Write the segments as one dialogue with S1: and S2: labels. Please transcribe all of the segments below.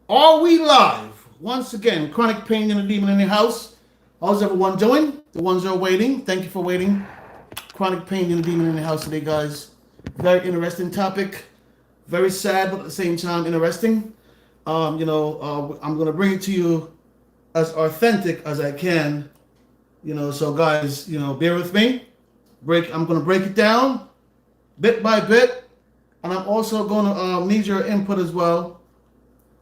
S1: Are we live? Once again, chronic pain and a demon in the house. How's everyone doing? The ones that are waiting, thank you for waiting. Chronic pain and a demon in the house today, guys. Very interesting topic. Very sad, but at the same time interesting. I'm gonna bring it to you as authentic as I can. So guys, bear with me. I'm gonna break it down bit by bit, and I'm also gonna need your input as well.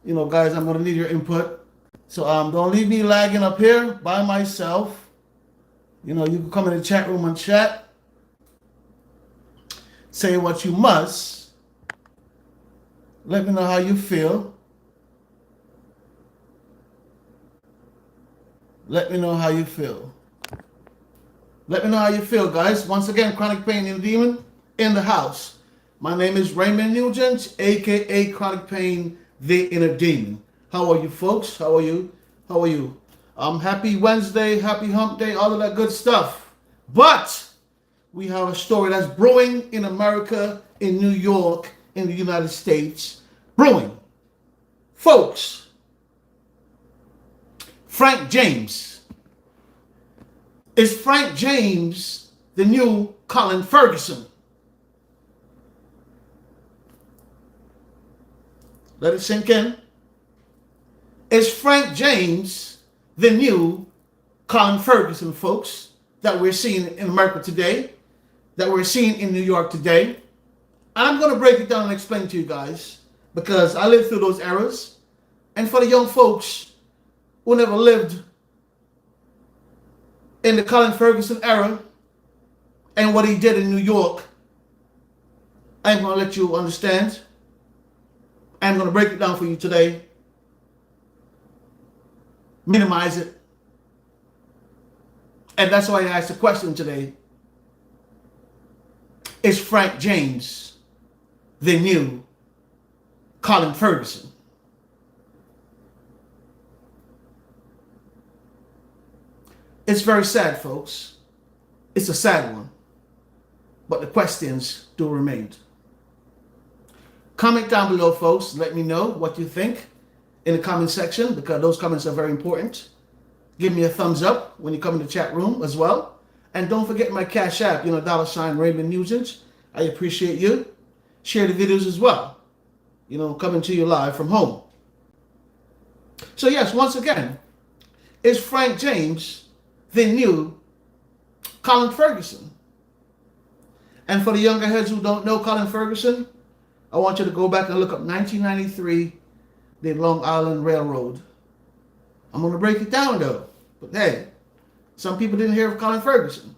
S1: Guys, I'm gonna need your input. So don't leave me lagging up here by myself. You can come in the chat room and chat. Say what you must. Let me know how you feel. Let me know how you feel. Let me know how you feel, guys. Once again, Chronic Pain and Demon in the house. My name is Raymond Nugent, aka Chronic Pain, the Inner Demon. How are you, folks? How are you? How are you? Happy Wednesday, happy hump day, all of that good stuff. But we have a story that's brewing in America, in New York, in the United States. Brewing. Folks, Frank James. Is Frank James the new Colin Ferguson? Let it sink in. Is Frank James the new Colin Ferguson, folks, that we're seeing in America today, that we're seeing in New York today? And I'm going to break it down and explain to you guys, because I lived through those eras. And for the young folks who never lived in the Colin Ferguson era and what he did in New York, I'm going to let you understand. I'm going to break it down for you today. Minimize it. And that's why I asked the question today. Is Frank James the new Colin Ferguson? It's very sad, folks. It's a sad one. But the questions do remain. Comment down below, folks. Let me know what you think in the comment section, because those comments are very important. Give me a thumbs up when you come in the chat room as well. And don't forget my Cash App, $ Raymond Nugent. I appreciate you. Share the videos as well. Coming to you live from home. So yes, once again, is Frank James the new Colin Ferguson? And for the younger heads who don't know Colin Ferguson, I want you to go back and look up 1993, the Long Island Railroad. I'm going to break it down though. But hey, some people didn't hear of Colin Ferguson.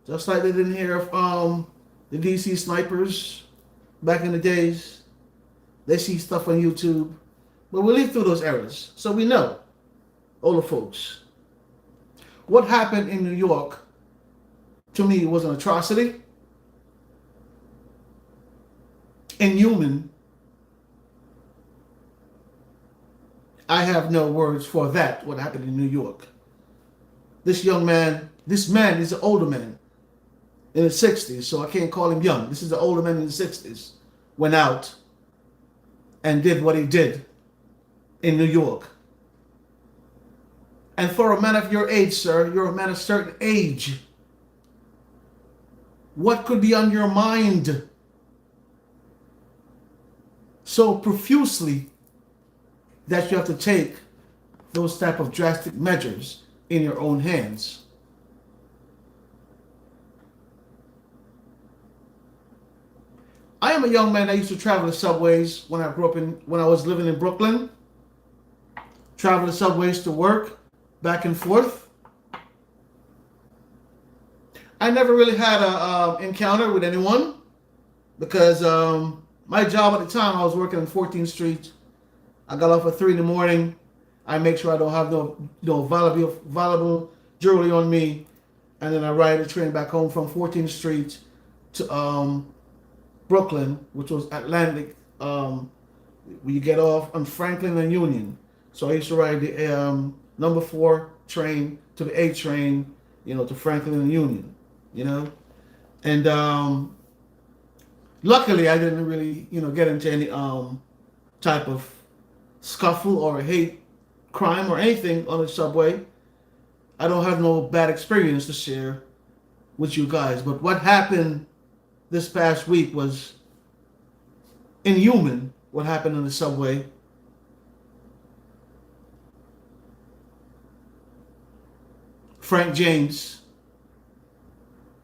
S1: Just like they didn't hear of the DC snipers back in the days. They see stuff on YouTube. But we lived through those eras, so we know, older folks. What happened in New York, to me, was an atrocity. Inhuman. I have no words for that, what happened in New York. This man is an older man in his 60s, so I can't call him young. This is an older man in his 60s. Went out and did what he did in New York. And for a man of your age, sir, you're a man of certain age. What could be on your mind so profusely that you have to take those type of drastic measures in your own hands? I am a young man that used to travel the subways when I was living in Brooklyn. Travel the subways to work, back and forth. I never really had a encounter with anyone because my job at the time, I was working on 14th Street. I got off at 3 in the morning. I make sure I don't have no valuable jewelry on me, and then I ride the train back home from 14th Street to Brooklyn, which was Atlantic. You get off on Franklin and Union. So I used to ride the number 4 train to the A train, to Franklin and Union, And luckily I didn't really, get into any type of scuffle or a hate crime or anything on the subway. I don't have no bad experience to share with you guys. But what happened this past week was inhuman. What happened on the subway. Frank James,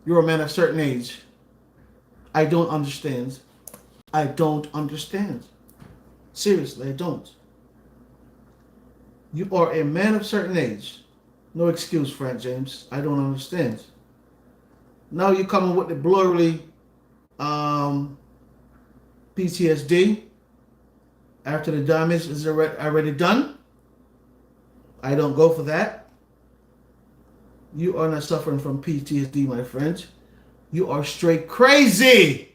S1: you're a man of a certain age. I don't understand. I don't understand. Seriously, I don't. You are a man of a certain age. No excuse, Frank James. I don't understand. Now you're coming with the blurry PTSD after the damage is already done. I don't go for that. You are not suffering from PTSD, my friend. You are straight crazy.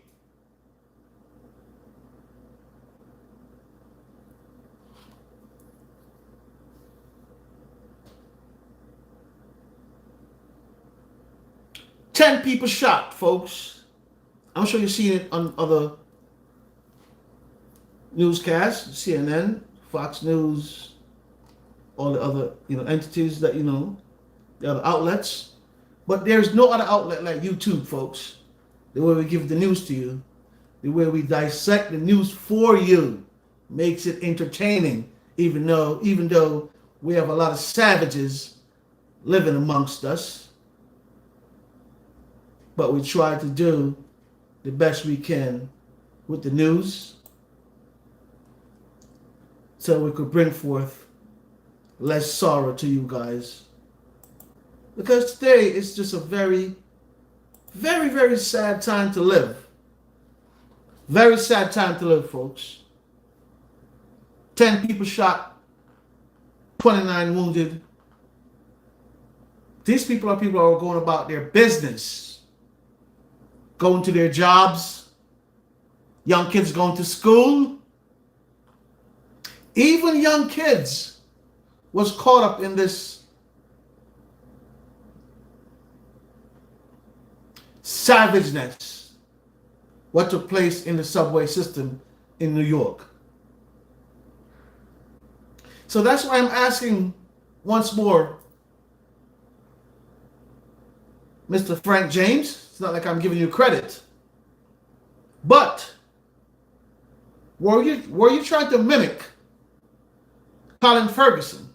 S1: Ten people shot, folks. I'm sure you've seen it on other newscasts, CNN, Fox News, all the other entities that the other outlets. But there's no other outlet like YouTube, folks. The way we give the news to you, the way we dissect the news for you, makes it entertaining, even though we have a lot of savages living amongst us. But we try to do the best we can with the news so we could bring forth less sorrow to you guys. Because today is just a very, very, very sad time to live. Very sad time to live, folks. 10 people shot, 29 wounded. These people are people who are going about their business, going to their jobs, young kids going to school. Even young kids was caught up in this savageness, what took place in the subway system in New York. So that's why I'm asking once more, Mr. Frank James, it's not like I'm giving you credit, but were you trying to mimic Colin Ferguson?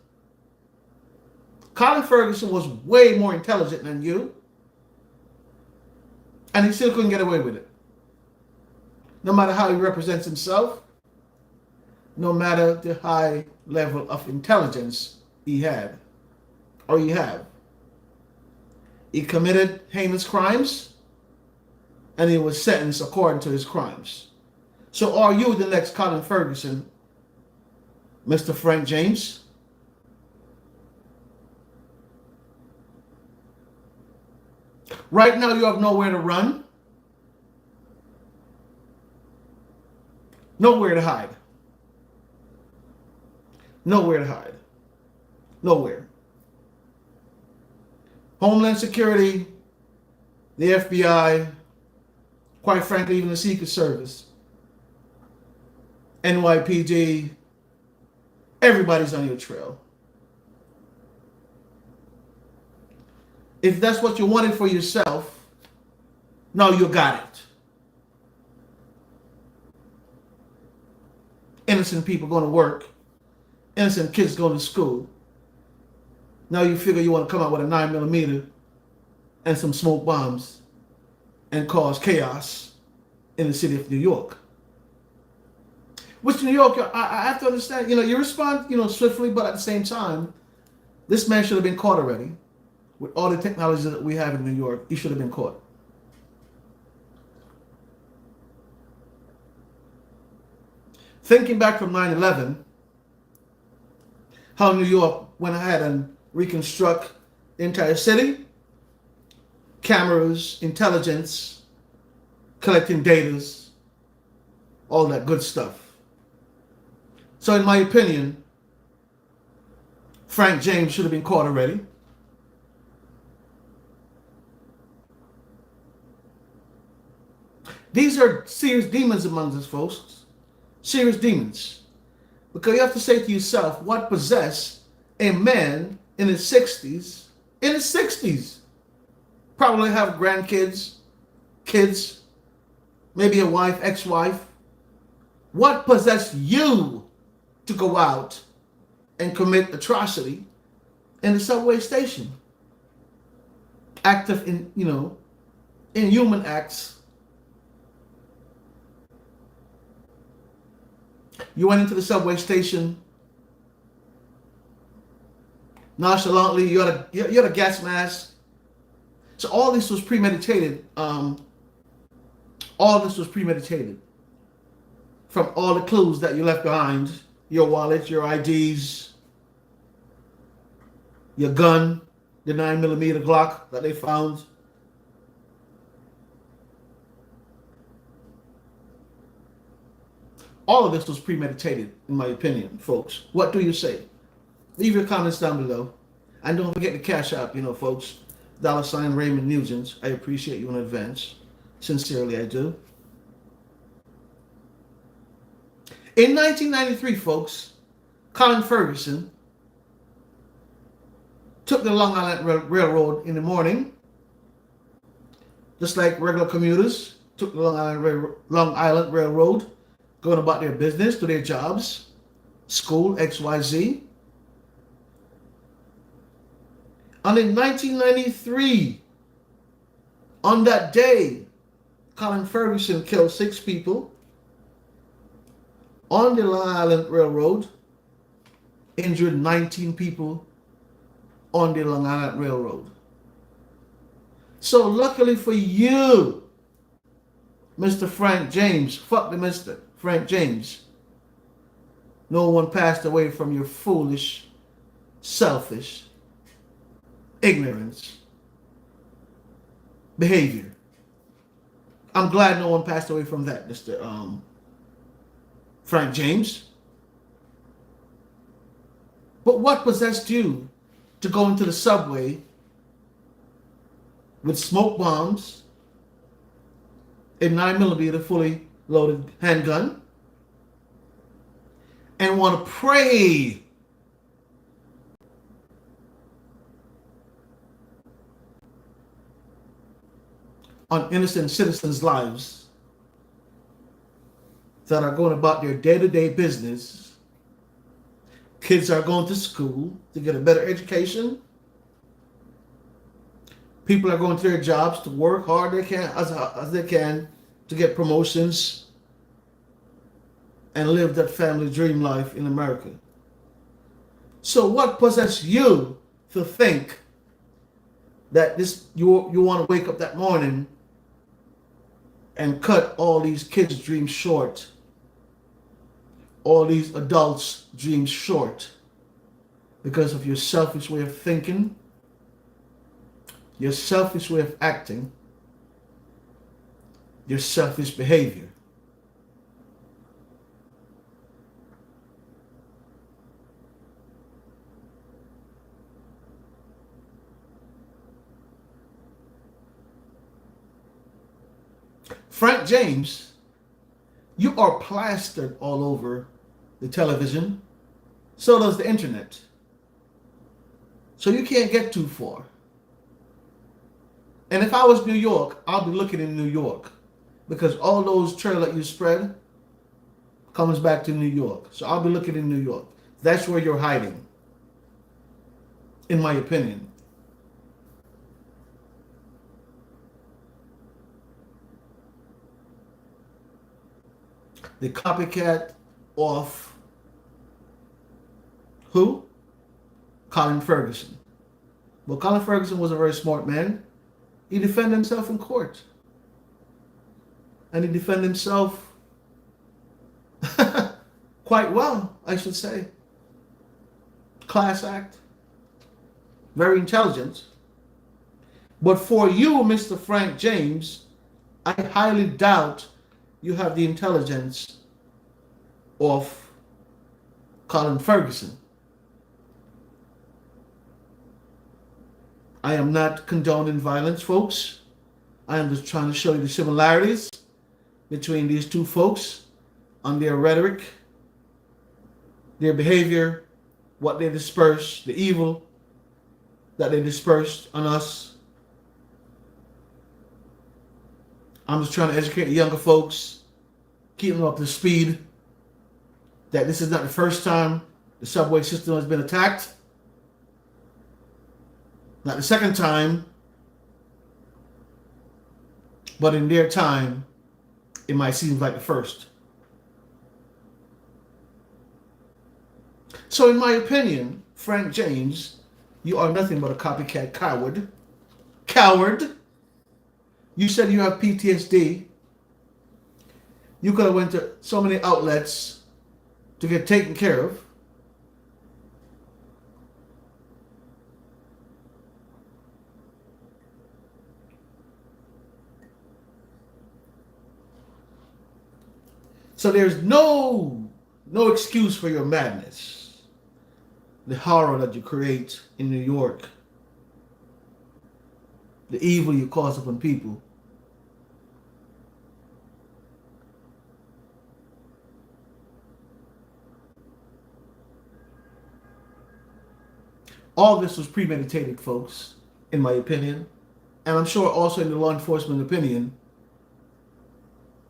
S1: Colin Ferguson was way more intelligent than you, and he still couldn't get away with it. No matter how he represents himself, no matter the high level of intelligence he had, or you have. He committed heinous crimes, and he was sentenced according to his crimes. So are you the next Colin Ferguson, Mr. Frank James? Right now you have nowhere to run, nowhere to hide. Nowhere to hide. Nowhere. Homeland Security, the FBI, quite frankly, even the Secret Service, NYPD, everybody's on your trail. If that's what you wanted for yourself, now you got it. Innocent people going to work, innocent kids going to school. Now you figure you want to come out with a 9mm and some smoke bombs and cause chaos in the city of New York. Which New York, I have to understand, you respond, swiftly, but at the same time, this man should have been caught already. With all the technology that we have in New York, he should have been caught. Thinking back from 9/11, how New York went ahead and reconstruct the entire city, cameras, intelligence, collecting data, all that good stuff. So in my opinion, Frank James should have been caught already. These are serious demons among us, folks. Serious demons. Because you have to say to yourself, what possessed a man in his 60s, probably have grandkids, kids, maybe a wife, ex-wife. What possessed you to go out and commit atrocity in the subway station? Active in, inhuman acts. You went into the subway station nonchalantly. You had a gas mask. So all this was premeditated. All this was premeditated. From all the clues that you left behind, your wallet, your IDs, your gun, the 9mm Glock that they found. All of this was premeditated, in my opinion, folks. What do you say? Leave your comments down below. And don't forget to cash out, folks. $ Raymond Nugent. I appreciate you in advance. Sincerely, I do. In 1993, folks, Colin Ferguson took the Long Island Railroad in the morning, just like regular commuters took the Long Island Railroad, going about their business, to their jobs, school, XYZ. And in 1993, on that day, Colin Ferguson killed 6 people on the Long Island Railroad, injured 19 people on the Long Island Railroad. So luckily for you, Mr. Frank James, fuck the Mr. Frank James, no one passed away from your foolish, selfish, ignorance, behavior. I'm glad no one passed away from that, Mr. Frank James. But what possessed you to go into the subway with smoke bombs, a 9mm fully loaded handgun, and want to prey on innocent citizens' lives that are going about their day-to-day business? Kids are going to school to get a better education. People are going to their jobs to work hard as they can to get promotions and live that family dream life in America. So what possessed you to think that you want to wake up that morning and cut all these kids' dreams short, all these adults' dreams short, because of your selfish way of thinking, your selfish way of acting, your selfish behavior? Frank James, you are plastered all over the television. So does the internet. So you can't get too far. And if I was New York, I'll be looking in New York, because all those trail that you spread comes back to New York. So I'll be looking in New York. That's where you're hiding, in my opinion. The copycat of who? Colin Ferguson. Well, Colin Ferguson was a very smart man. He defended himself in court. And he defended himself quite well, I should say. Class act. Very intelligent. But for you, Mr. Frank James, I highly doubt you have the intelligence of Colin Ferguson. I am not condoning violence, folks. I am just trying to show you the similarities between these two folks on their rhetoric their behavior, what they disperse, the evil that they dispersed on us. I'm just trying to educate the younger folks, keep them up to speed, that this is not the first time the subway system has been attacked. Not the second time, but in their time, it might seem like the first. So in my opinion, Frank James, you are nothing but a copycat coward. Coward. You said you have PTSD. You could have went to so many outlets to get taken care of. So there's no excuse for your madness. The horror that you create in New York. The evil you cause upon people. All this was premeditated, folks, in my opinion. And I'm sure also in the law enforcement opinion,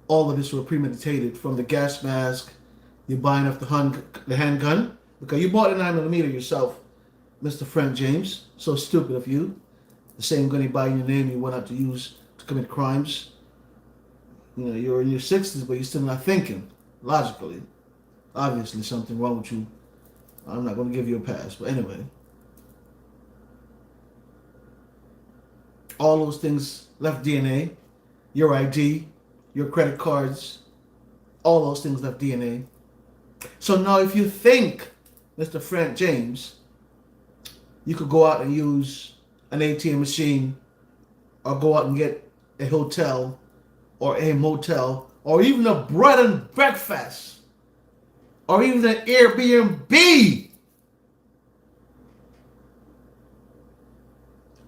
S1: all of this was premeditated, from the gas mask, you buying up the handgun, because you bought the 9mm yourself, Mr. Frank James. So stupid of you. The same gun you buy in your name you went out to use to commit crimes. You know, you're in your 60s, but you're still not thinking logically. Obviously something wrong with you. I'm not going to give you a pass, but anyway. All those things left DNA, your ID, your credit cards, all those things left DNA. So now if you think, Mr. Frank James, you could go out and use an ATM machine, or go out and get a hotel or a motel, or even a bread and breakfast, or even an Airbnb.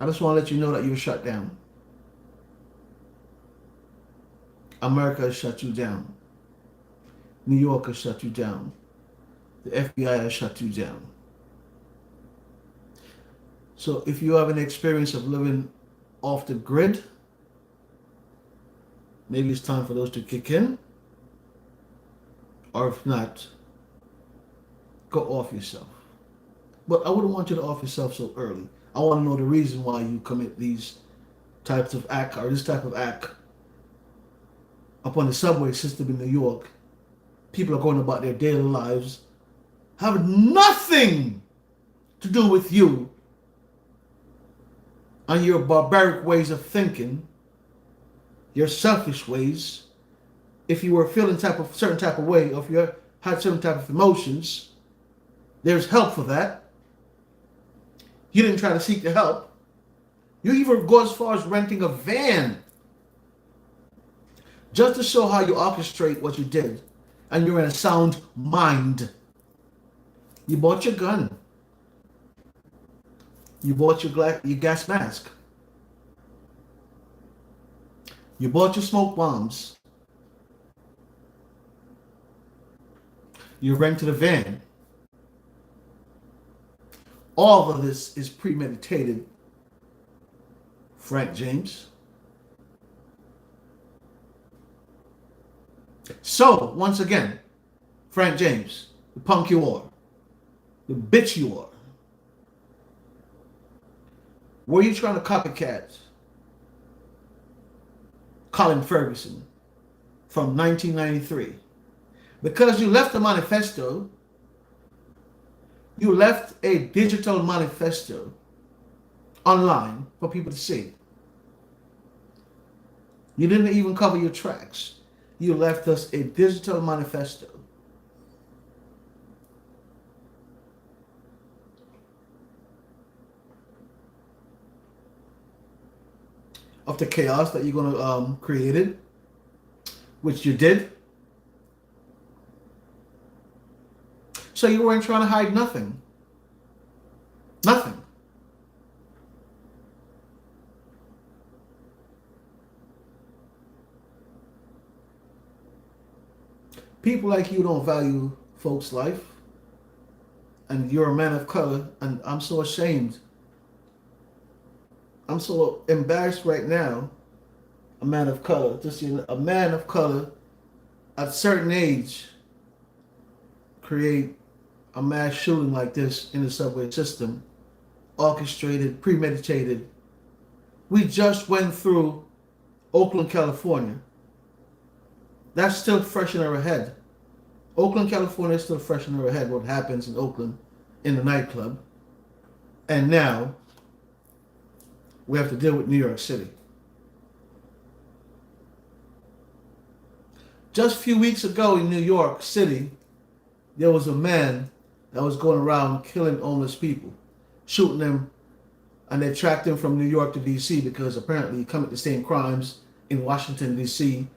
S1: I just want to let you know that you're shut down. America has shut you down. New York has shut you down. The FBI has shut you down. So if you have an experience of living off the grid, maybe it's time for those to kick in. Or if not, go off yourself. But I wouldn't want you to off yourself so early. I want to know the reason why you commit these types of act, or this type of act upon the subway system in New York. People are going about their daily lives, have nothing to do with you and your barbaric ways of thinking, your selfish ways. If you were feeling certain type of way, or if you had certain type of emotions, there's help for that. You didn't try to seek the help. You even go as far as renting a van just to show how you orchestrate what you did, and you're in a sound mind. You bought your gun. You bought your gas mask. You bought your smoke bombs. You rented a van. All of this is premeditated, Frank James. So, once again, Frank James, the punk you are, the bitch you are, were you trying to copycat Colin Ferguson from 1993? Because you left a manifesto, you left a digital manifesto online for people to see. You didn't even cover your tracks. You left us a digital manifesto. Of the chaos that you're going to create it, which you did. So you weren't trying to hide nothing. Nothing. People like you don't value folks' life. and you're a man of color, and I'm so ashamed. I'm so embarrassed right now. A man of color, just seeing a man of color at a certain age create a mass shooting like this in the subway system, orchestrated, premeditated. We just went through Oakland, California. That's still fresh in our head. Oakland, California is still fresh in our head, what happens in Oakland in the nightclub. And now we have to deal with New York City. Just a few weeks ago in New York City, there was a man that was going around killing homeless people, shooting them, and they tracked him from New York to D.C. because apparently he committed the same crimes in Washington, D.C.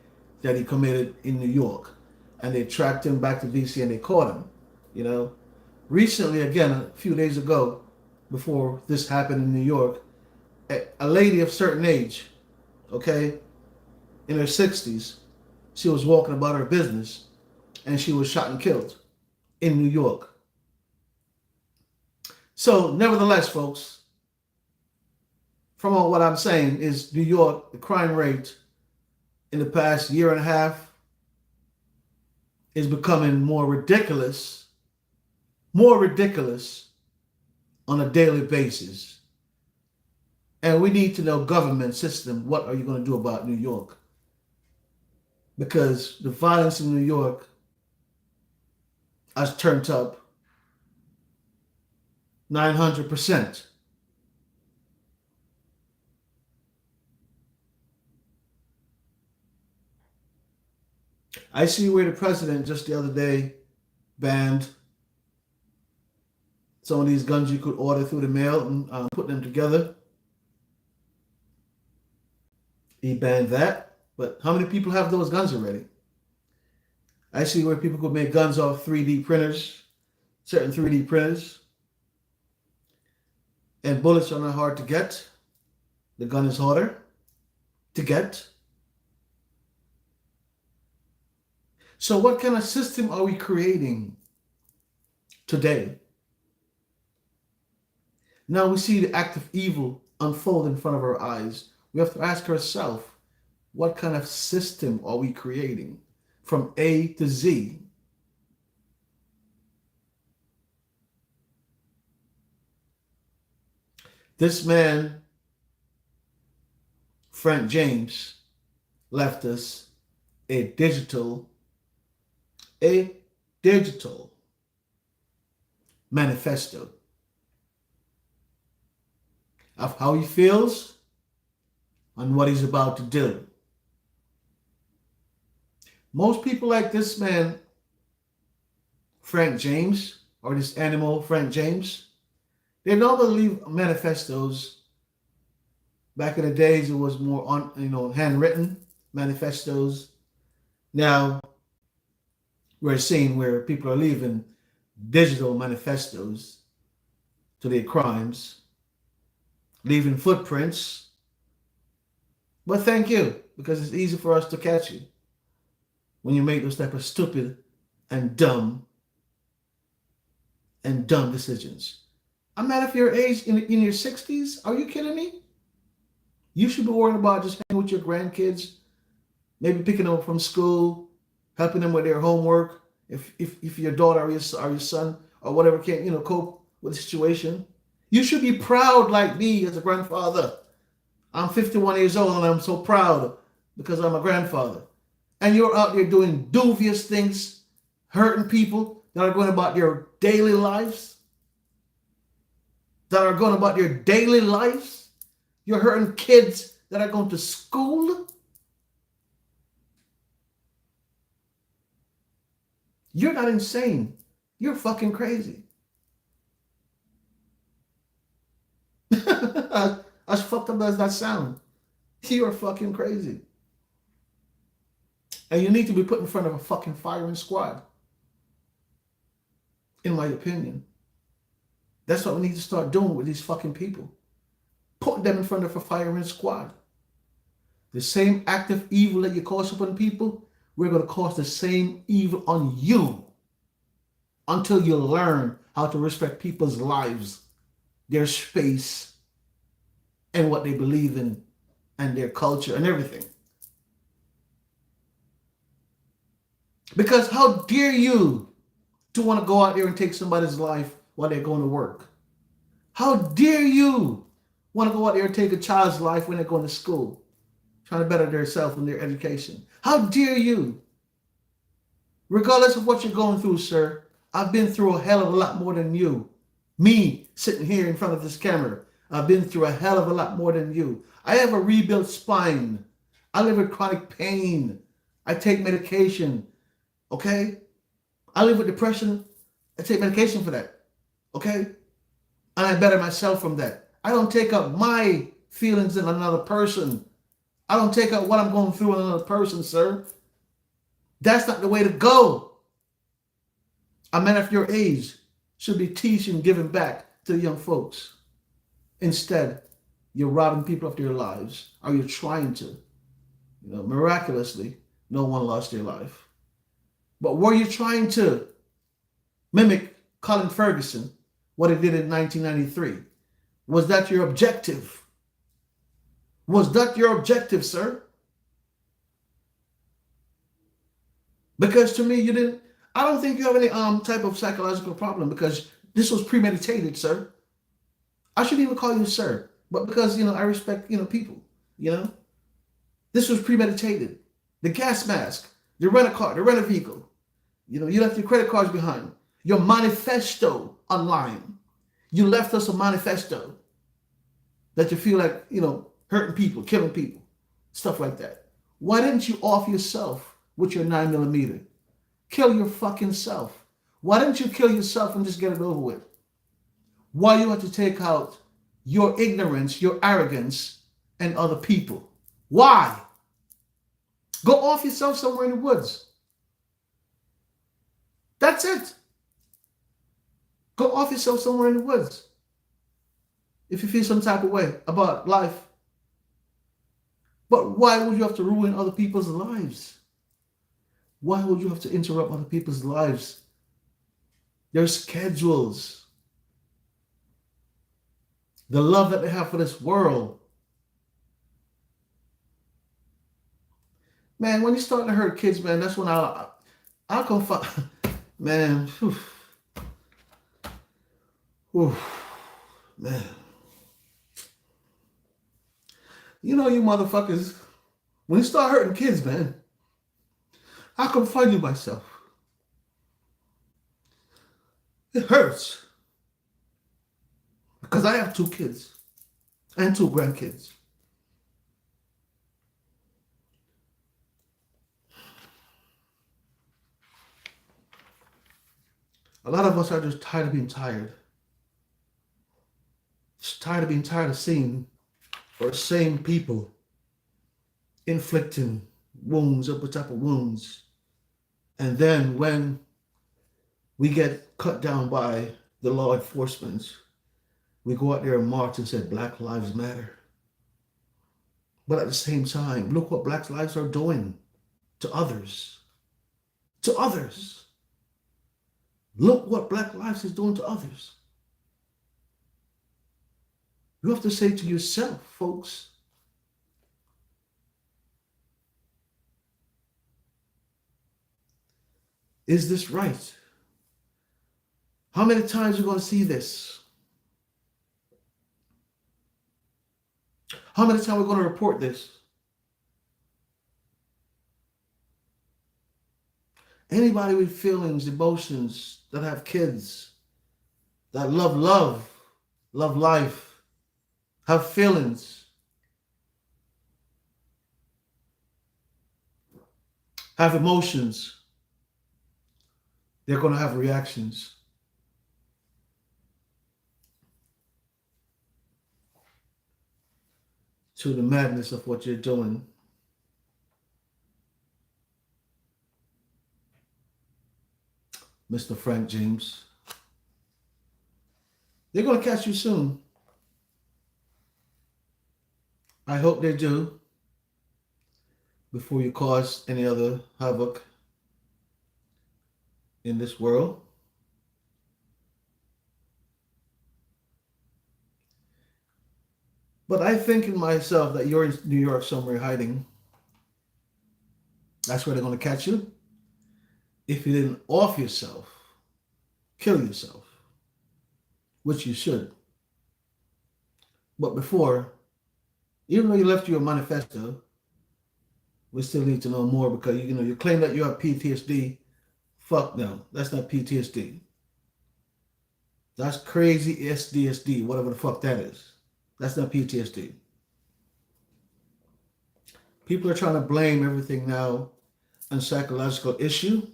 S1: that he committed in New York. And they tracked him back to D.C. and they caught him, you know. Recently, again, a few days ago, before this happened in New York, a lady of certain age, okay, in her 60s, she was walking about her business and she was shot and killed in New York. So, nevertheless, folks, from all what I'm saying is New York, the crime rate in the past year and a half is becoming more ridiculous on a daily basis. And we need to know government system, what are you going to do about New York? Because the violence in New York has turned up 900%. I see where the president just the other day banned some of these guns you could order through the mail and put them together. He banned that. But how many people have those guns already? I see where people could make guns off 3D printers, certain 3D printers. And bullets are not hard to get. The gun is harder to get. So what kind of system are we creating today? Now we see the act of evil unfold in front of our eyes. We have to ask ourselves, what kind of system are we creating from A to Z? This man, Frank James, left us a digital manifesto of how he feels and what he's about to do. Most people like this man, Frank James, or this animal, Frank James, they normally leave manifestos. Back in the days, it was more handwritten manifestos. Now, we're seeing where people are leaving digital manifestos to their crimes, leaving footprints. But thank you, because it's easy for us to catch you when you make those type of stupid and dumb decisions. I'm not of your age in your 60s. Are you kidding me? You should be worrying about just hanging with your grandkids, maybe picking them up from school, helping them with their homework. If your daughter or your son or whatever can't cope with the situation, you should be proud like me as a grandfather. I'm 51 years old and I'm so proud because I'm a grandfather. And you're out there doing dubious things, hurting people that are going about their daily lives. You're hurting kids that are going to school. You're not insane. You're fucking crazy. As fucked up as that sound, you're fucking crazy. And you need to be put in front of a fucking firing squad. In my opinion. That's what we need to start doing with these fucking people. Put them in front of a firing squad. The same act of evil that you cause upon people, we're going to cause the same evil on you until you learn how to respect people's lives, their space, and what they believe in, and their culture and everything. Because how dare you to want to go out there and take somebody's life while they're going to work? How dare you want to go out there and take a child's life when they're going to school, trying to better themselves in their education? How dare you? Regardless of what you're going through, sir, I've been through a hell of a lot more than you. Me, sitting here in front of this camera, I've been through a hell of a lot more than you. I have a rebuilt spine. I live with chronic pain. I take medication. Okay? I live with depression. I take medication for that. Okay? And I better myself from that. I don't take up my feelings in another person. I don't take up what I'm going through in another person, sir. That's not the way to go. A man of your age should be teaching, giving back to the young folks. Instead, you're robbing people of their lives, or you're trying to. Miraculously, no one lost their life. But were you trying to mimic Colin Ferguson, what he did in 1993? Was that your objective? Was that your objective, sir? Because to me, you didn't. I don't think you have any type of psychological problem, because this was premeditated, sir. I shouldn't even call you sir, but because I respect people. This was premeditated. The gas mask, the rent-a-car, the rent-a-vehicle. You left your credit cards behind. Your manifesto online. You left us a manifesto that you feel like hurting people, killing people, stuff like that. Why didn't you off yourself with your 9mm? Kill your fucking self. Why didn't you kill yourself and just get it over with? Why you have to take out your ignorance, your arrogance, and other people? Why? Go off yourself somewhere in the woods. That's it. Go off yourself somewhere in the woods. If you feel some type of way about life. But why would you have to ruin other people's lives? Why would you have to interrupt other people's lives? Their schedules. The love that they have for this world. Man, when you start to hurt kids, man, that's when I'll come find, man. Man. You motherfuckers, when you start hurting kids, man, I come find you myself. It hurts. Because I have 2 kids and 2 grandkids. A lot of us are just tired of being tired. Just tired of being tired of seeing or same people inflicting wounds upon top of wounds. And then when we get cut down by the law enforcement, we go out there and march and say Black Lives Matter. But at the same time, look what Black lives are doing to others. To others. Look what Black lives is doing to others. You have to say to yourself, folks, is this right? How many times are you going to see this? How many times are we going to report this? Anybody with feelings, emotions, that have kids, that love life, have feelings, have emotions, they're going to have reactions. To the madness of what you're doing. Mr. Frank James. They're going to catch you soon. I hope they do. Before you cause any other havoc in this world. But I think in myself that you're in New York somewhere hiding. That's where they're going to catch you. If you didn't off yourself, kill yourself, which you should. But before, even though you left your manifesto, we still need to know more because you claim that you have PTSD. Fuck no, that's not PTSD. That's crazy SDSD, whatever the fuck that is. That's not PTSD. People are trying to blame everything now on psychological issue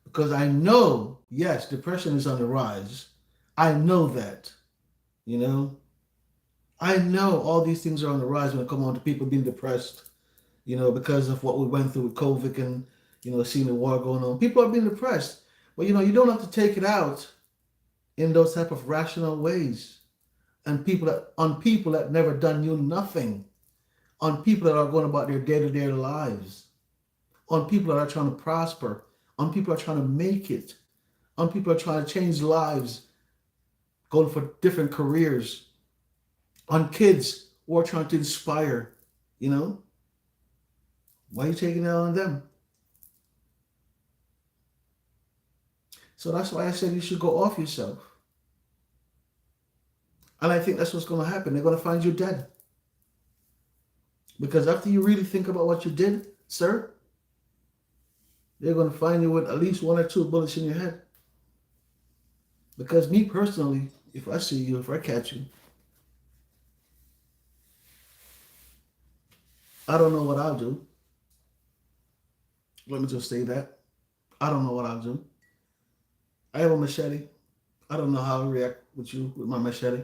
S1: because I know, yes, depression is on the rise. I know that, you know. I know all these things are on the rise when it comes on to people being depressed, because of what we went through with COVID and, seeing the war going on. People are being depressed. But, you don't have to take it out in those type of rational ways. And on people that never done you nothing. On people that are going about their day-to-day lives. On people that are trying to prosper. On people that are trying to make it. On people that are trying to change lives. Going for different careers. On kids who are trying to inspire, Why are you taking it out on them? So that's why I said you should go off yourself. And I think that's what's going to happen. They're going to find you dead. Because after you really think about what you did, sir, they're going to find you with at least 1 or 2 bullets in your head. Because me personally, if I see you, if I catch you, I don't know what I'll do. Let me just say that. I don't know what I'll do. I have a machete. I don't know how I'll react with you with my machete.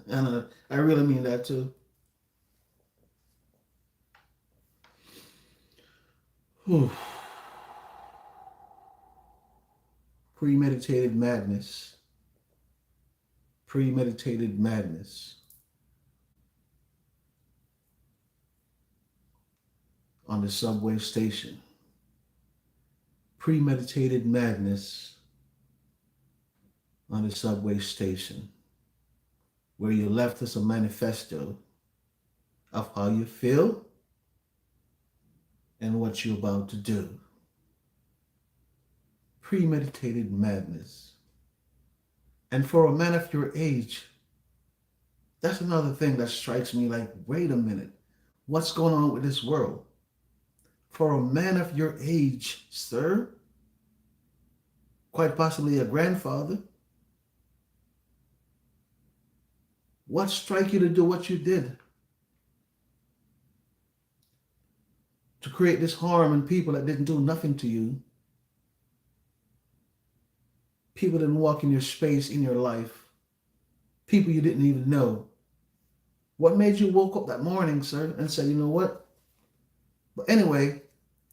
S1: And I really mean that too. Whew. Premeditated madness. Premeditated madness. On the subway station. Premeditated madness on the subway station, where you left us a manifesto of how you feel and what you're about to do. Premeditated madness. And for a man of your age, that's another thing that strikes me like, wait a minute, what's going on with this world? For a man of your age, sir, quite possibly a grandfather, what strike you to do what you did? To create this harm in people that didn't do nothing to you. People didn't walk in your space, in your life. People you didn't even know. What made you woke up that morning, sir, and said, you know what? But anyway,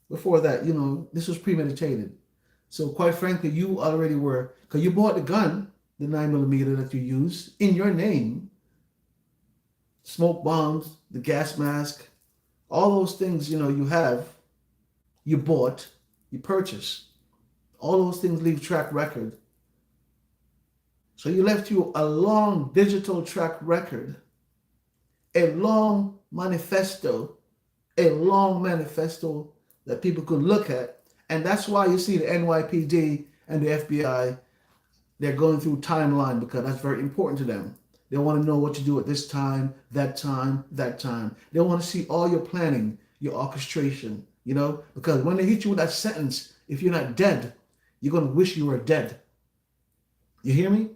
S1: before that, this was premeditated. So quite frankly, you already were, because you bought the gun, the 9mm that you use, in your name. Smoke bombs, the gas mask, all those things, you have, you bought, you purchased. All those things leave track record. So you left you a long digital track record, a long manifesto that people could look at. And that's why you see the NYPD and the FBI, they're going through timeline, because that's very important to them. They want to know what you do at this time, that time, that time. They want to see all your planning, your orchestration, because when they hit you with that sentence, if you're not dead, you're going to wish you were dead. You hear me?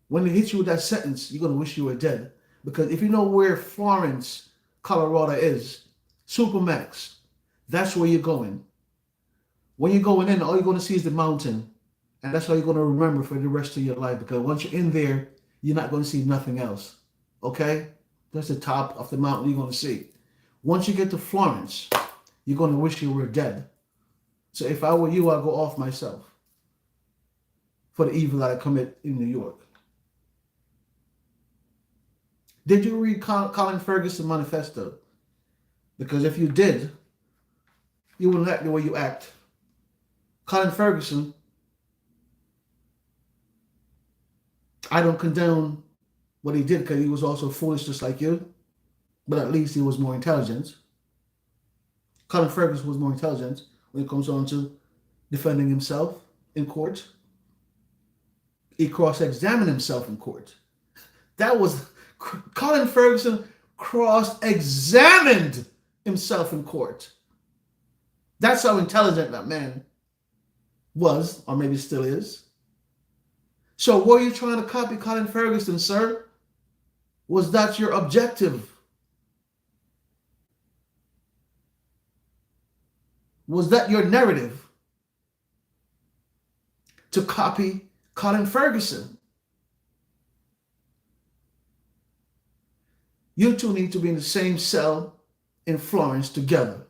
S1: When they hit you with that sentence, you're going to wish you were dead. Because if you know where Florence, Colorado is, Supermax, that's where you're going. When you're going in, all you're going to see is the mountain. And that's all you're going to remember for the rest of your life. Because once you're in there, you're not going to see nothing else. Okay? That's the top of the mountain you're going to see. Once you get to Florence, you're going to wish you were dead. So if I were you, I'd go off myself for the evil that I commit in New York. Did you read Colin Ferguson manifesto? Because if you did, you wouldn't act the way you act. Colin Ferguson I don't condone what he did because he was also foolish just like you, but at least he was more intelligent. Colin Ferguson was more intelligent when it comes on to defending himself in court. He cross-examined himself in court. That was Colin Ferguson cross-examined himself in court. That's how intelligent that man was, or maybe still is. So were you trying to copy Colin Ferguson, sir? Was that your objective? Was that your narrative? To copy Colin Ferguson? You two need to be in the same cell in Florence together.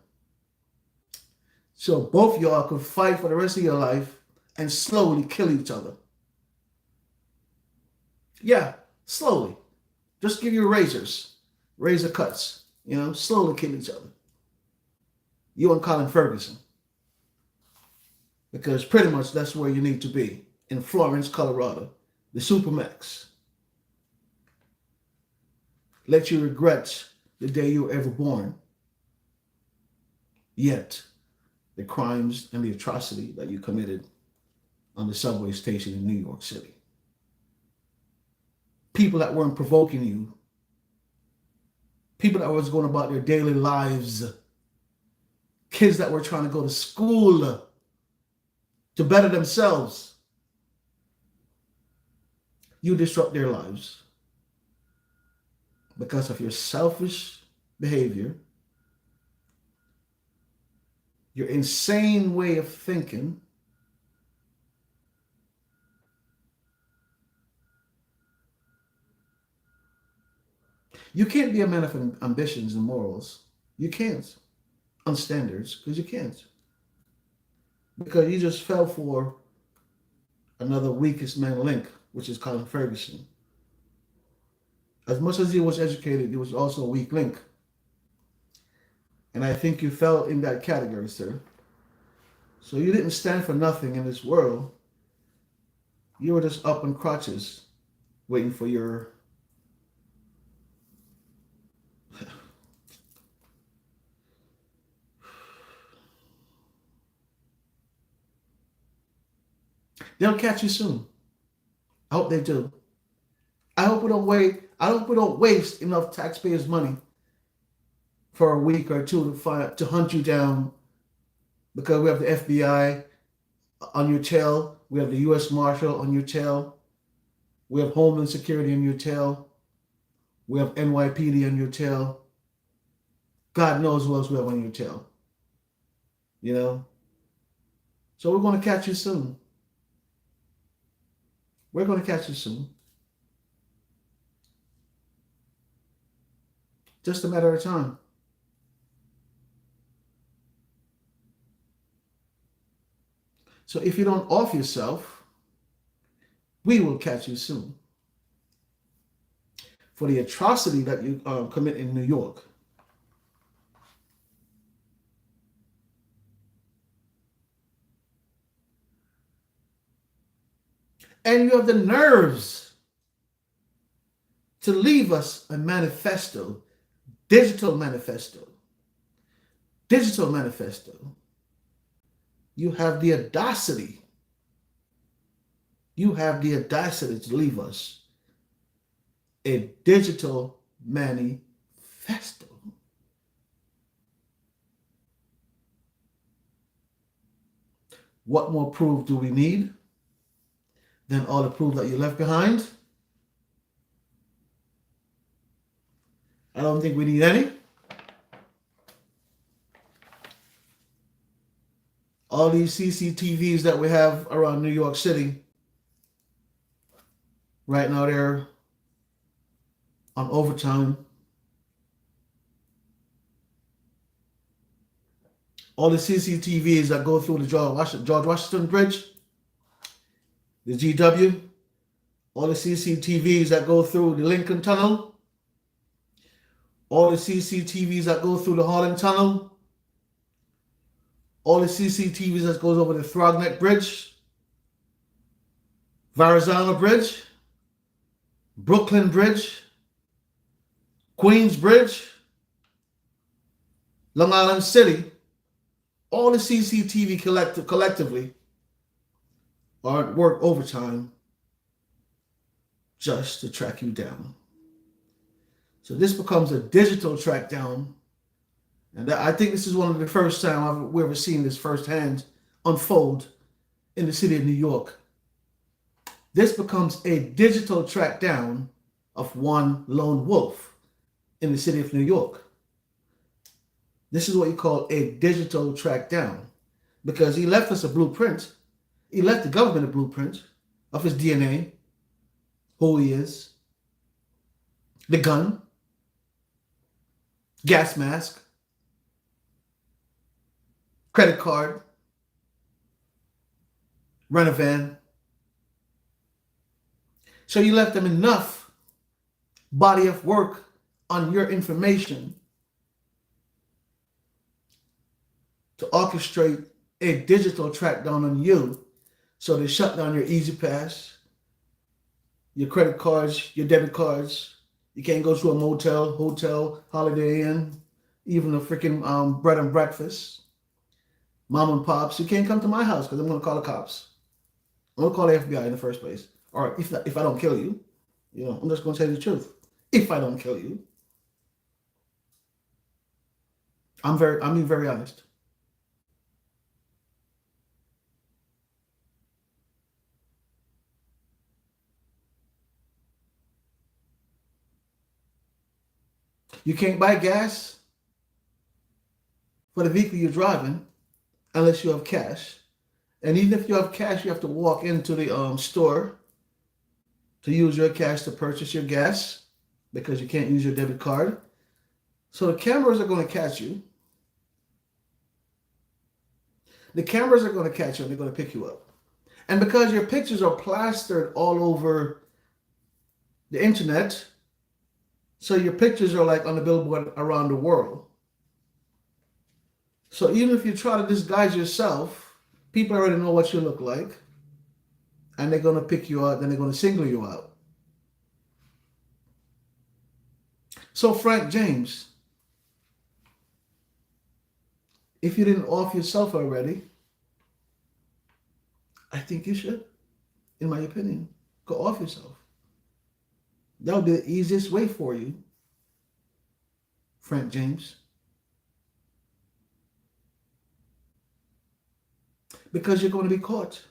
S1: So both y'all could fight for the rest of your life and slowly kill each other. Yeah, slowly. Just give you razor cuts, slowly kill each other. You and Colin Ferguson. Because pretty much that's where you need to be, in Florence, Colorado, the Supermax. Let you regret the day you were ever born. Yet, the crimes and the atrocity that you committed on the subway station in New York City. People that weren't provoking you. People that was going about their daily lives. Kids that were trying to go to school to better themselves. You disrupt their lives because of your selfish behavior, your insane way of thinking, you can't be a man of ambitions and morals. You can't. On standards, because you can't. Because you just fell for another weakest man link, which is Colin Ferguson. As much as he was educated, he was also a weak link. And I think you fell in that category, sir. So you didn't stand for nothing in this world. You were just up on crutches, waiting for your... They'll catch you soon. I hope they do. I hope we don't waste enough taxpayers' money for a week or two to hunt you down, because we have the FBI on your tail, we have the U.S. Marshal on your tail, we have Homeland Security on your tail, we have NYPD on your tail. God knows what else we have on your tail. So we're going to catch you soon. We're going to catch you soon. Just a matter of time. So if you don't off yourself, we will catch you soon for the atrocity that you commit in New York. And you have the nerves to leave us a manifesto, digital manifesto. You have the audacity. To leave us a digital manifesto. What more proof do we need than all the proof that you left behind? I don't think we need any. All these CCTVs that we have around New York City, right now they're on overtime. All the CCTVs that go through the George Washington Bridge, the GW, all the CCTVs that go through the Lincoln Tunnel, all the CCTVs that go through the Holland Tunnel, all the CCTVs that goes over the Throgneck Bridge, Verrazano Bridge, Brooklyn Bridge, Queens Bridge, Long Island City, all the CCTV collectively are at work overtime just to track you down. So this becomes a digital track down. And I think this is one of the first time we've ever seen this firsthand unfold in the city of New York. This becomes a digital track down of one lone wolf in the city of New York. This is what you call a digital track down, because he left us a blueprint. He left the government a blueprint of his DNA, who he is, the gun, gas mask, credit card, rent a van. So you left them enough body of work on your information to orchestrate a digital track down on you. So they shut down your Easy Pass, your credit cards, your debit cards. You can't go to a motel, hotel, Holiday Inn, even a freaking bread and breakfast. Mom and pops, you can't come to my house because I'm going to call the cops. I'm going to call the FBI in the first place. Or if I don't kill you, I'm just going to tell you the truth. If I don't kill you, I'm being very honest. You can't buy gas for the vehicle you're driving unless you have cash. And even if you have cash, you have to walk into the store to use your cash to purchase your gas because you can't use your debit card. So the cameras are going to catch you. The cameras are going to catch you and they're going to pick you up. And because your pictures are plastered all over the internet, so your pictures are like on the billboard around the world. So even if you try to disguise yourself, people already know what you look like. And they're going to pick you out, then they're going to single you out. So Frank James, if you didn't off yourself already, I think you should, in my opinion, go off yourself. That would be the easiest way for you, Frank James. Because you're going to be caught.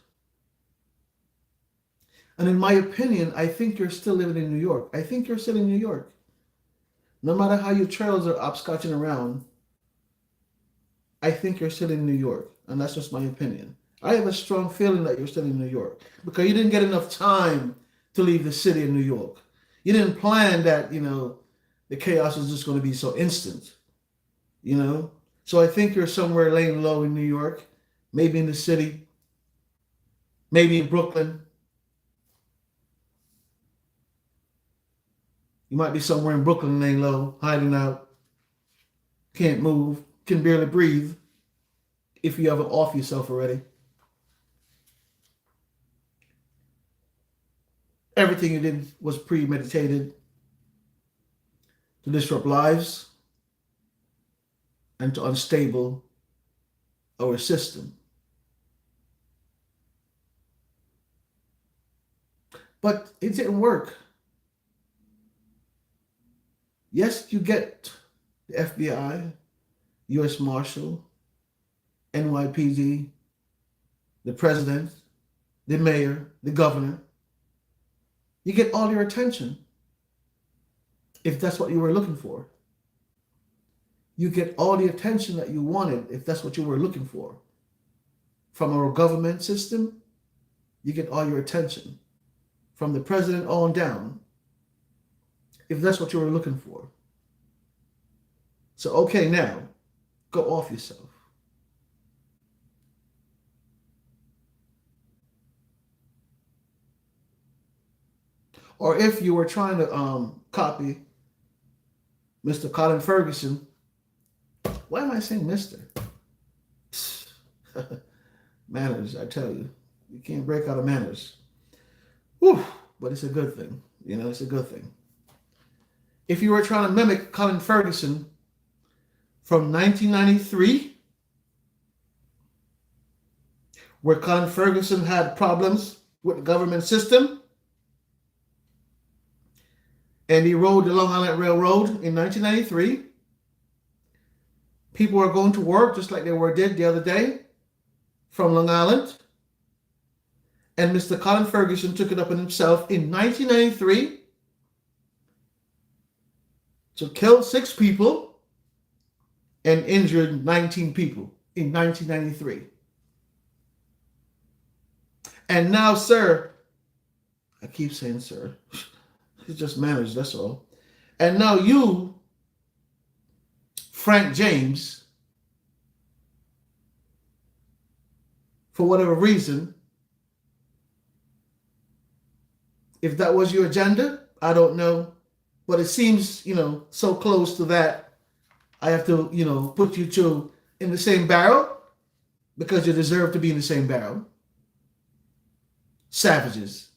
S1: And in my opinion, I think you're still living in New York. I think you're still in New York. No matter how your trails are upscotching around, I think you're still in New York. And that's just my opinion. I have a strong feeling that you're still in New York because you didn't get enough time to leave the city of New York. You didn't plan that, the chaos is just going to be so instant, So I think you're somewhere laying low in New York, maybe in the city, maybe in Brooklyn. You might be somewhere in Brooklyn laying low, hiding out, can't move, can barely breathe, if you haven't off yourself already. Everything you did was premeditated to disrupt lives and to unstable our system. But it didn't work. Yes, you get the FBI, U.S. Marshal, NYPD, the president, the mayor, the governor. You get all your attention if that's what you were looking for. You get all the attention that you wanted if that's what you were looking for. From our government system, you get all your attention. From the president on down, if that's what you were looking for. So, okay, now, go off yourself. Or if you were trying to copy Mr. Colin Ferguson, why am I saying Mr.? Manners, I tell you. You can't break out of manners. Whew, but it's a good thing. It's a good thing. If you were trying to mimic Colin Ferguson from 1993, where Colin Ferguson had problems with the government system, and he rode the Long Island Railroad in 1993, people were going to work just like they did the other day from Long Island. And Mr. Colin Ferguson took it upon himself in 1993 to kill 6 people and injured 19 people in 1993. And now, sir, I keep saying sir, it's just manners, that's all. And now you, Frank James, for whatever reason, if that was your agenda, I don't know. But it seems, so close to that, I have to, put you two in the same barrel because you deserve to be in the same barrel. Savages.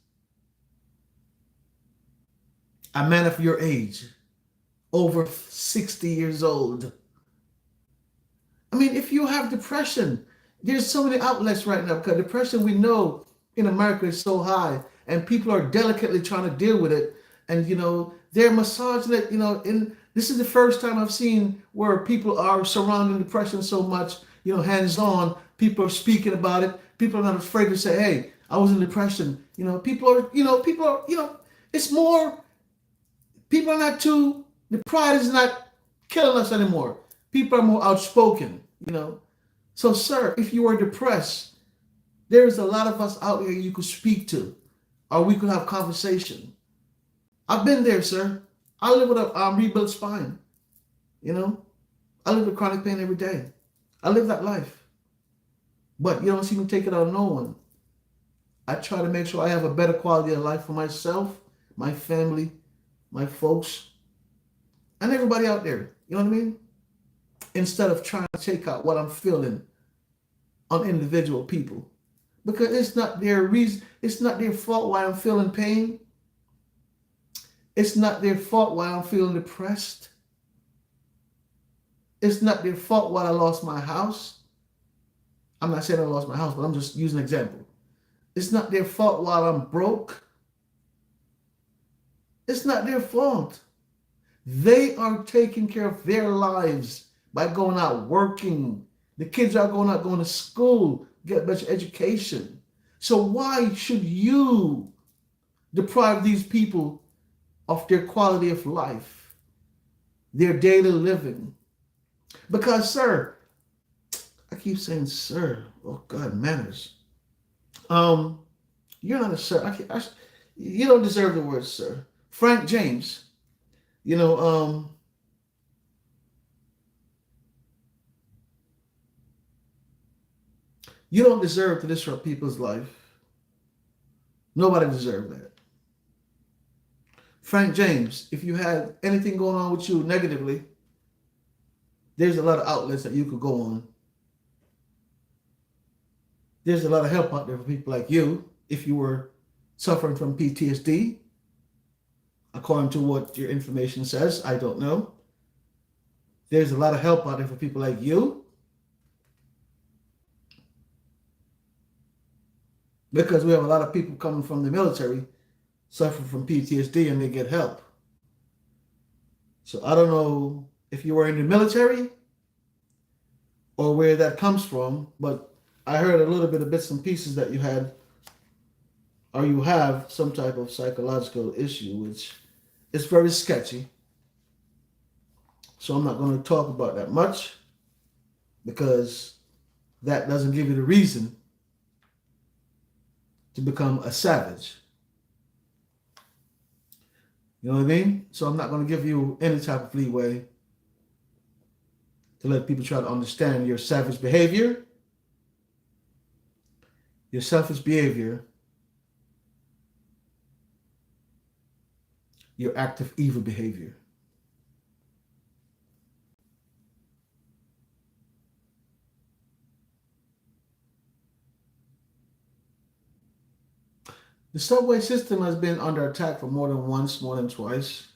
S1: A man of your age, over 60 years old. I mean, if you have depression, there's so many outlets right now because depression, we know in America is so high and people are delicately trying to deal with it. And, they're massaging it, and this is the first time I've seen where people are surrounding depression so much, hands on. People are speaking about it. People are not afraid to say, hey, I was in depression. It's more, people are not too, the pride is not killing us anymore. People are more outspoken, So, sir, if you are depressed, there's a lot of us out here you could speak to, or we could have conversation. I've been there, sir. I live with a rebuilt spine. I live with chronic pain every day. I live that life. But you don't see me take it out on no one. I try to make sure I have a better quality of life for myself, my family, my folks, and everybody out there. You know what I mean? Instead of trying to take out what I'm feeling on individual people. Because it's not their reason, it's not their fault why I'm feeling pain. It's not their fault why I'm feeling depressed. It's not their fault why I lost my house. I'm not saying I lost my house, but I'm just using an example. It's not their fault while I'm broke. It's not their fault. They are taking care of their lives by going out working. The kids are going to school, get better education. So why should you deprive these people of their quality of life, their daily living? Because, sir, I keep saying sir. Oh God, manners. You're not a sir. You don't deserve the word sir. Frank James, you don't deserve to disrupt people's life. Nobody deserves that. Frank James, if you had anything going on with you negatively, there's a lot of outlets that you could go on. There's a lot of help out there for people like you if you were suffering from PTSD. According to what your information says, I don't know. There's a lot of help out there for people like you. Because we have a lot of people coming from the military suffering from PTSD and they get help. So I don't know if you were in the military or where that comes from, but I heard a little bit of bits and pieces that you had or you have some type of psychological issue, which is very sketchy. So I'm not going to talk about that much because that doesn't give you the reason to become a savage. You know what I mean? So I'm not going to give you any type of leeway to let people try to understand your savage behavior, your selfish behavior, your active evil behavior. The subway system has been under attack for more than once, more than twice,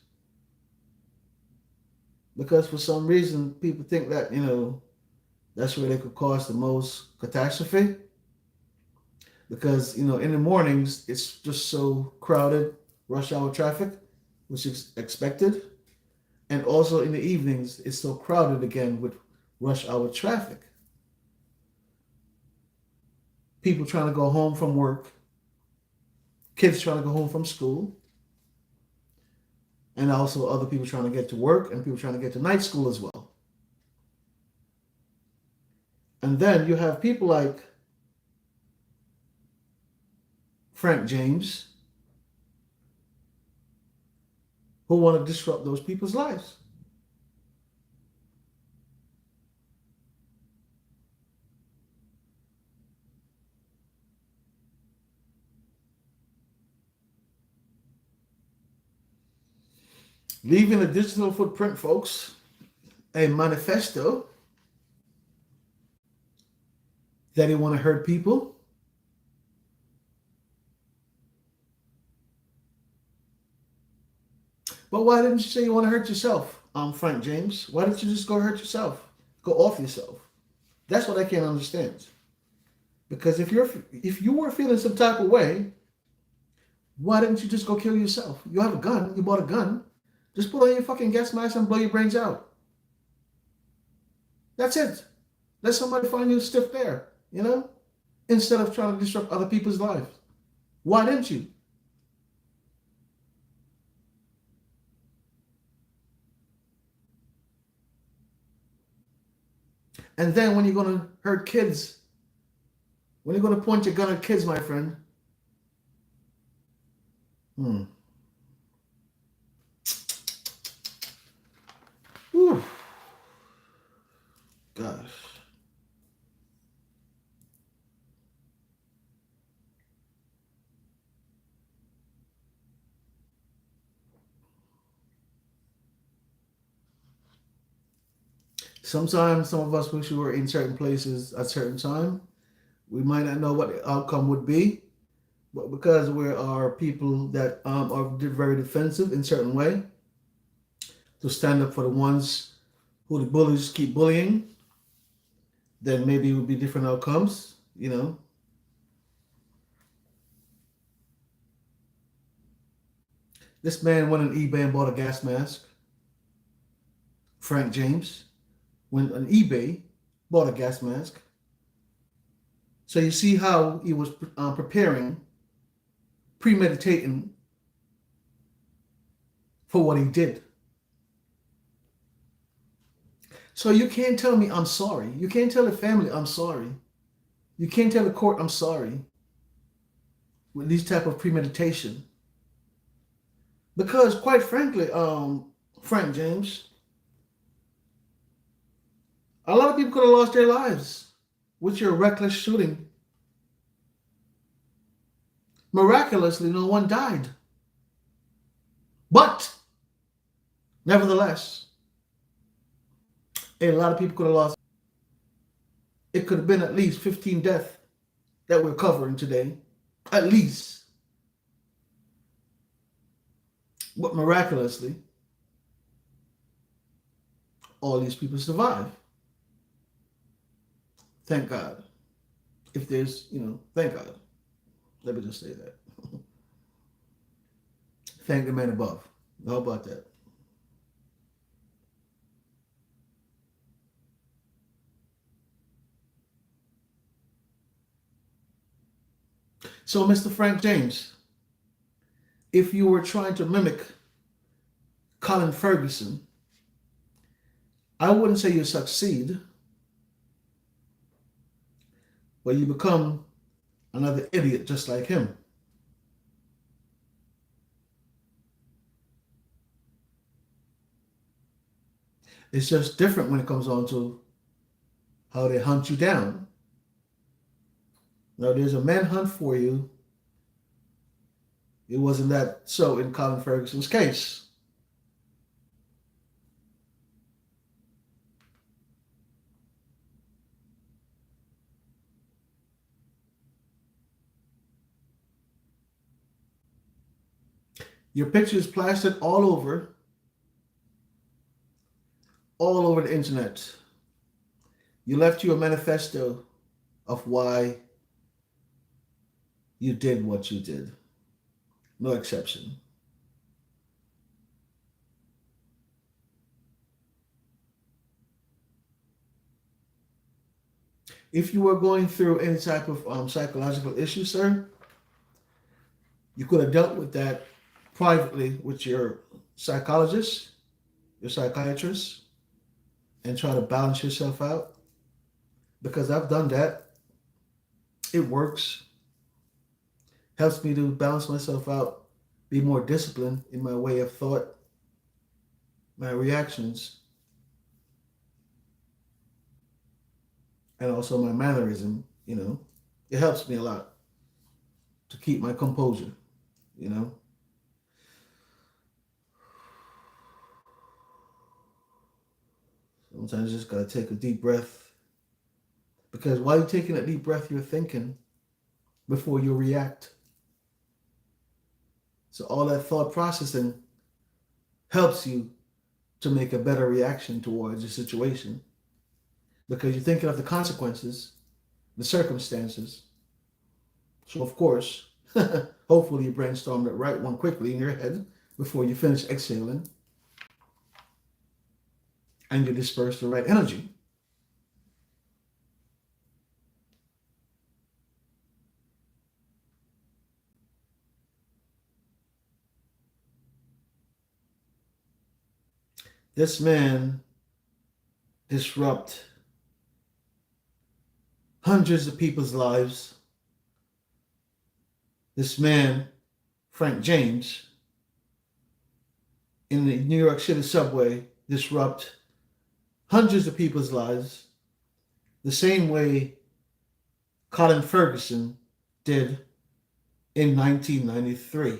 S1: because for some reason people think that, that's where they could cause the most catastrophe. Because, in the mornings, it's just so crowded, rush hour traffic, which is expected. And also in the evenings, it's so crowded again with rush hour traffic. People trying to go home from work, kids trying to go home from school, and also other people trying to get to work and people trying to get to night school as well. And then you have people like Frank James who want to disrupt those people's lives. Leaving a digital footprint, folks, a manifesto that they want to hurt people. But why didn't you say you want to hurt yourself, Frank James? Why didn't you just go hurt yourself? Go off yourself. That's what I can't understand. Because if you were feeling some type of way, why didn't you just go kill yourself? You have a gun. You bought a gun. Just put on your fucking gas mask and blow your brains out. That's it. Let somebody find you stiff there, instead of trying to disrupt other people's lives. Why didn't you? And then when you're going to hurt kids, when you're going to point your gun at kids, my friend, Whew. Gosh. Sometimes some of us wish we were in certain places at certain time. We might not know what the outcome would be, but because we are people that are very defensive in certain way, to stand up for the ones who the bullies keep bullying, then maybe it would be different outcomes. This man went on eBay and bought a gas mask. Frank James went on eBay, bought a gas mask. So you see how he was preparing, premeditating for what he did. So you can't tell me I'm sorry. You can't tell the family I'm sorry. You can't tell the court I'm sorry with these type of premeditation. Because quite frankly, Frank James, a lot of people could have lost their lives with your reckless shooting. Miraculously, no one died. But, nevertheless, a lot of people could have lost. It could have been at least 15 deaths that we're covering today. At least. But miraculously, all these people survive. Thank God. If there's, thank God. Let me just say that. Thank the man above. How about that? So, Mr. Frank James, if you were trying to mimic Colin Ferguson, I wouldn't say you succeed, but you become another idiot just like him. It's just different when it comes on to how they hunt you down. Now, there's a manhunt for you. It wasn't that so in Colin Ferguson's case. Your picture is plastered all over the internet. You left you a manifesto of why you did what you did. No exception. If you were going through any type of psychological issue, sir, you could have dealt with that privately with your psychologist, your psychiatrist, and try to balance yourself out. Because I've done that. It works. Helps me to balance myself out, be more disciplined in my way of thought, my reactions, and also my mannerism, It helps me a lot to keep my composure, you know. Sometimes you just gotta take a deep breath. Because while you're taking that deep breath, you're thinking before you react. So all that thought processing helps you to make a better reaction towards the situation. Because you're thinking of the consequences, the circumstances. So of course, hopefully you brainstorm the right one quickly in your head before you finish exhaling. And you disperse the right energy. This man disrupt hundreds of people's lives. This man, Frank James, in the New York City subway, disrupt hundreds of people's lives the same way Colin Ferguson did in 1993.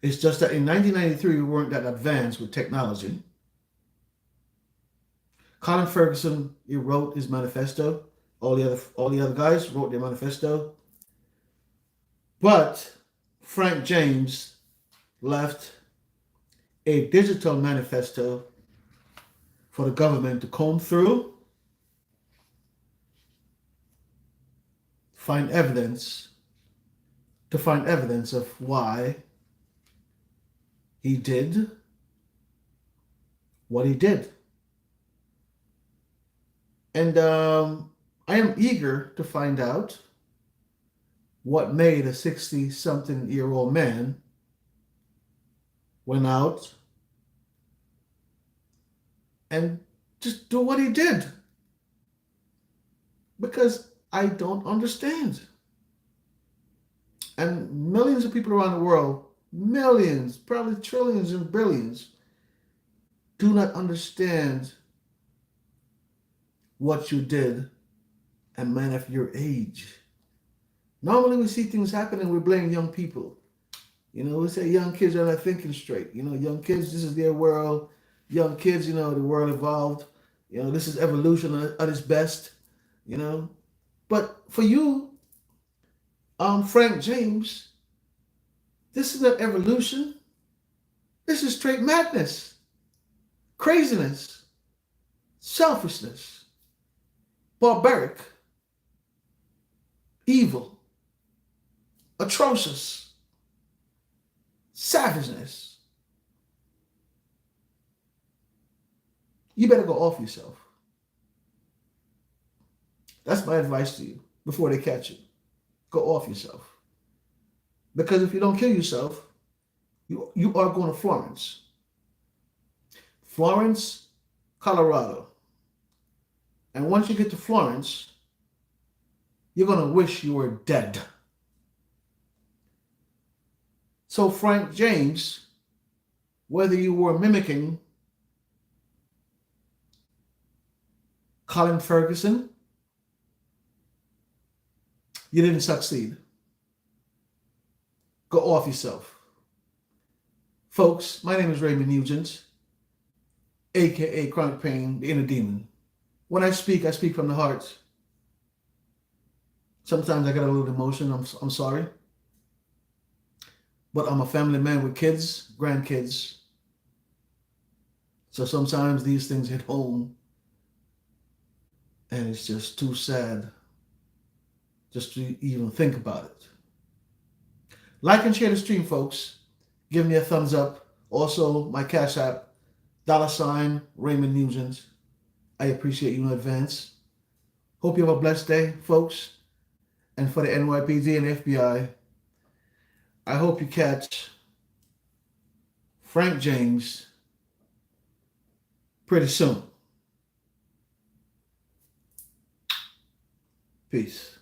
S1: It's just that in 1993, we weren't that advanced with technology. Colin Ferguson, he wrote his manifesto. All the other guys wrote their manifesto. But Frank James left a digital manifesto for the government to comb through, find evidence of why he did what he did. And I am eager to find out what made a 60-something-year-old man went out and just do what he did. Because I don't understand. And millions of people around the world, millions, probably trillions and billions, do not understand what you did, and man of your age. Normally we see things happen and we blame young people. We say young kids are not thinking straight. Young kids, this is their world. Young kids, the world evolved. This is evolution at its best. But for you, Frank James, this is not evolution. This is straight madness, craziness, selfishness, barbaric, evil, atrocious, savageness. You better go off yourself. That's my advice to you before they catch you. Go off yourself. Because if you don't kill yourself, you are going to Florence. Florence, Colorado. And once you get to Florence, you're going to wish you were dead. So Frank James, whether you were mimicking Colin Ferguson, you didn't succeed. Go off yourself. Folks, my name is Raymond Nugent, aka Chronic Pain, the Inner Demon. When I speak from the heart. Sometimes I get a little emotion, I'm sorry. But I'm a family man with kids, grandkids. So sometimes these things hit home and it's just too sad just to even think about it. Like and share the stream, folks. Give me a thumbs up. Also, my Cash App, $Raymond Nugent. I appreciate you in advance. Hope you have a blessed day, folks. And for the NYPD and FBI, I hope you catch Frank James pretty soon. Peace.